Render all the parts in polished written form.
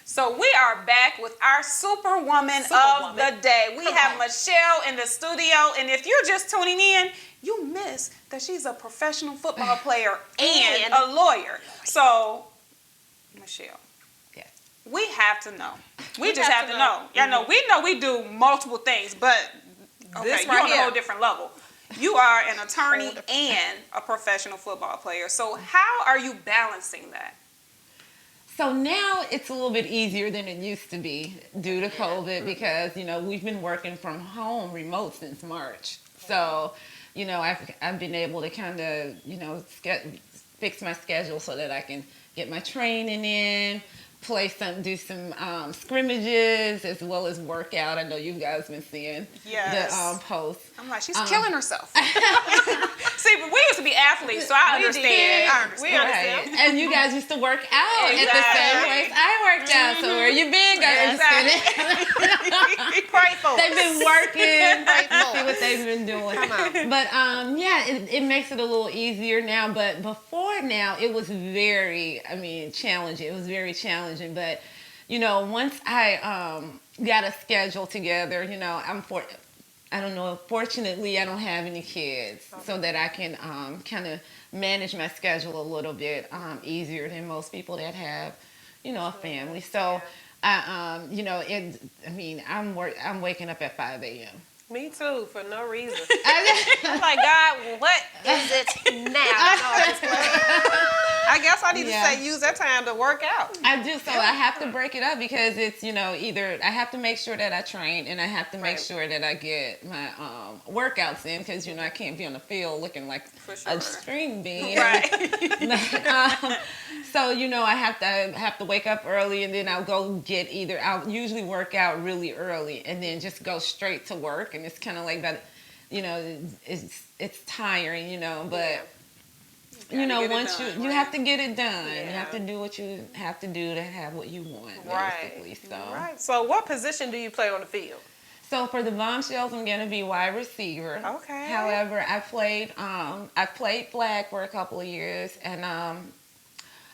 So we are back with our Superwoman of the day. We have Michelle in the studio, and if you're just tuning in, you miss that she's a professional football player and a lawyer. So, Michelle, we have to know. We just have to know. Y'all know we do multiple things, but this you're on a whole different level. You are an attorney and a professional football player. So how are you balancing that? So now it's a little bit easier than it used to be due to COVID because, we've been working from home remote since March. So, I've been able to kind of, fix my schedule so that I can get my training in, do some scrimmages as well as workout. I know you guys been seeing the posts. I'm like, she's killing herself. See, but we used to be athletes, so I understand. We understand. Right. And you guys used to work out at the same place I worked out. So where you been, guys? Pray for They've been working. See what they've been doing. Come on. But it makes it a little easier now. But before now, it was very, challenging. It was very challenging. But once I got a schedule together, fortunately I don't have any kids, so that I can kind of manage my schedule a little bit easier than most people that have, a family. So, I'm waking up at 5 a.m. Me too, for no reason. I'm like, God, what is it now? I guess I need to use that time to work out. I do, so I have to break it up because it's, either I have to make sure that I train and I have to make sure that I get my workouts in because, I can't be on the field looking like a string bean. Right. So, I have to wake up early and then I'll go I'll usually work out really early and then just go straight to work. And it's kind of like that, it's tiring, but... once you have to get it done. Yeah. You have to do what you have to do to have what you want, basically. Right. So what position do you play on the field? So for the Bombshells, I'm going to be wide receiver. Okay. However, I played flag for a couple of years, and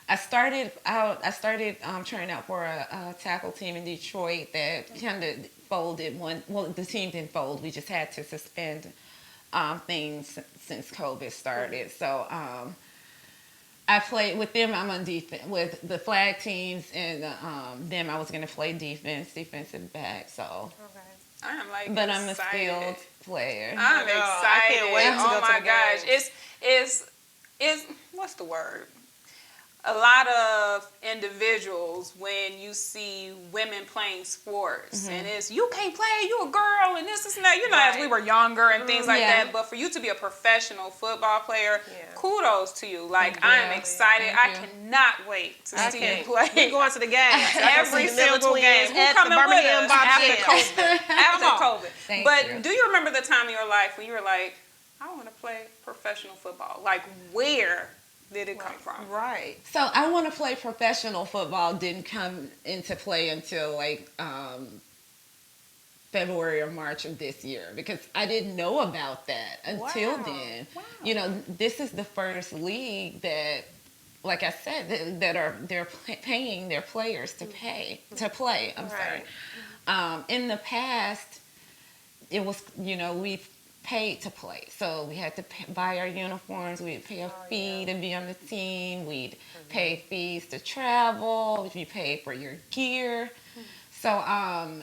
I started trying out for a tackle team in Detroit that kind of folded. The team didn't fold. We just had to suspend things since COVID started. So I played with them. I'm on defense with the flag teams, and them I was going to play defensive back. So, I'm but I'm a skilled player. I'm excited. I can't wait to go to the gosh, it's what's the word? A lot of individuals, when you see women playing sports, and it's, you can't play, you a girl, and this and that, as we were younger and things like that. But for you to be a professional football player, kudos to you. Like, I'm excited. I cannot wait to see you play. We're going to the game. Every single game. Who coming with us after COVID? But do you remember the time in your life when you were like, I want to play professional football? Like, where did it come from? Right. So I want to play professional football didn't come into play until February or March of this year because I didn't know about that until then. Wow. This is the first league that, like I said, they're paying their players to play. I'm sorry. In the past, it was we paid to play. So we had to buy our uniforms. We'd pay a fee to be on the team. We'd pay fees to travel. You pay for your gear. So, I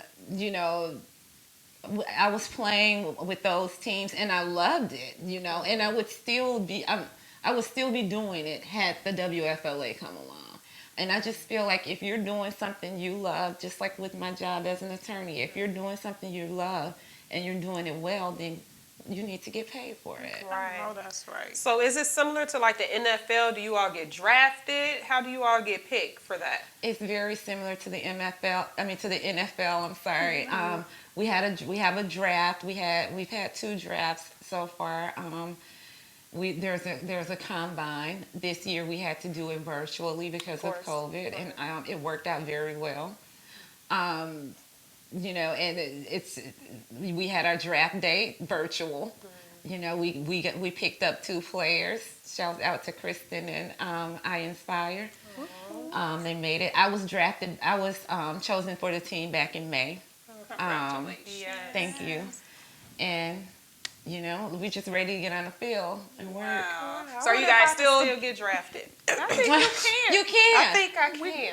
was playing with those teams and I loved it, and I would still be doing it had the WFLA come along. And I just feel like if you're doing something you love, just like with my job as an attorney, if you're doing something you love and you're doing it well, then you need to get paid for it. Right. Oh, that's right. So is it similar to like the NFL? Do you all get drafted? How do you all get picked for that? It's very similar to the NFL. To the NFL. I'm sorry. We have a draft. We've had 2 drafts so far. There's a combine. This year we had to do it virtually because of COVID, and it worked out very well. And we had our draft date virtual. We picked up 2 players. Shout out to Kristen and I Inspire. They made it. I was drafted. I was chosen for the team back in May. Congratulations. Thank you. And you know, we just ready to get on the field and work. Wow. I So are you wonder if guys I can still get drafted? I think you can. You can. I think I can. We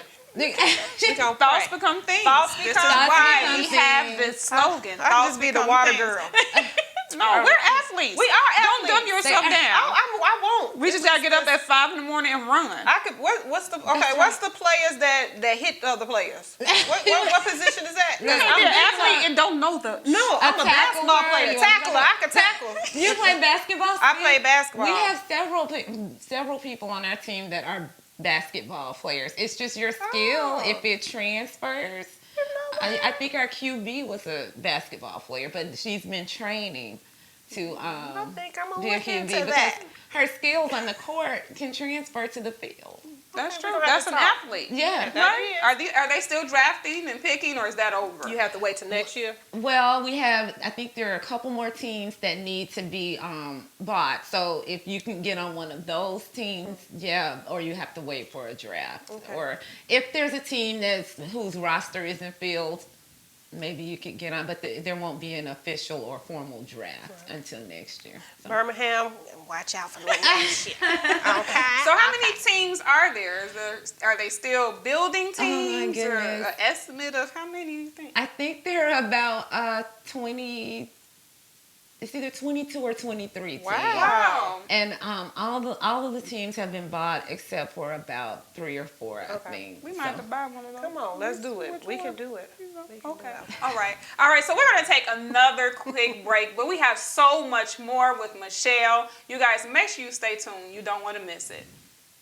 gonna Thoughts pray. become things. Thoughts This is become why we things. have this slogan. I Thoughts just be the become water things. girl. No, we're athletes. We are Don't dumb athletes. yourself They- down. I won't. We just gotta get up at 5 in the morning and run. I could. What's the What's the players that hit other players? What position is that? 'Cause You can't be an athlete and don't know the. No, I'm a basketball tackler, player. you Tackler. wanna I can tackle. You play basketball? I play basketball. We have several people on our team that are basketball players. It's just your skill if it transfers. I think our QB was a basketball player, but she's been training to I think I'm gonna be a look QB into because that. her skills on the court can transfer to the field. That's Okay, true. we're gonna That's have an to talk. athlete. Yeah. That Are they still drafting and picking, or is that over? You have to wait till next year. Well, I think there are a couple more teams that need to be bought. So if you can get on one of those teams, yeah, or you have to wait for a draft. Okay. Or if there's a team whose roster isn't filled, maybe you could get on, but there won't be an official or formal draft until next year. So. Birmingham, watch out for the next year. Okay. So how many teams are there? Are they still building Oh, my teams, or goodness. an estimate of how many you think? I think there are about 20. It's either 22 or 23 teams. Wow. And all of the teams have been bought except for about 3 or 4, I think. We might have to buy one of those. Come on, let's do it. We can do it. Okay. All right. All right. So we're going to take another quick break, but we have so much more with Michelle. You guys, make sure you stay tuned. You don't want to miss it.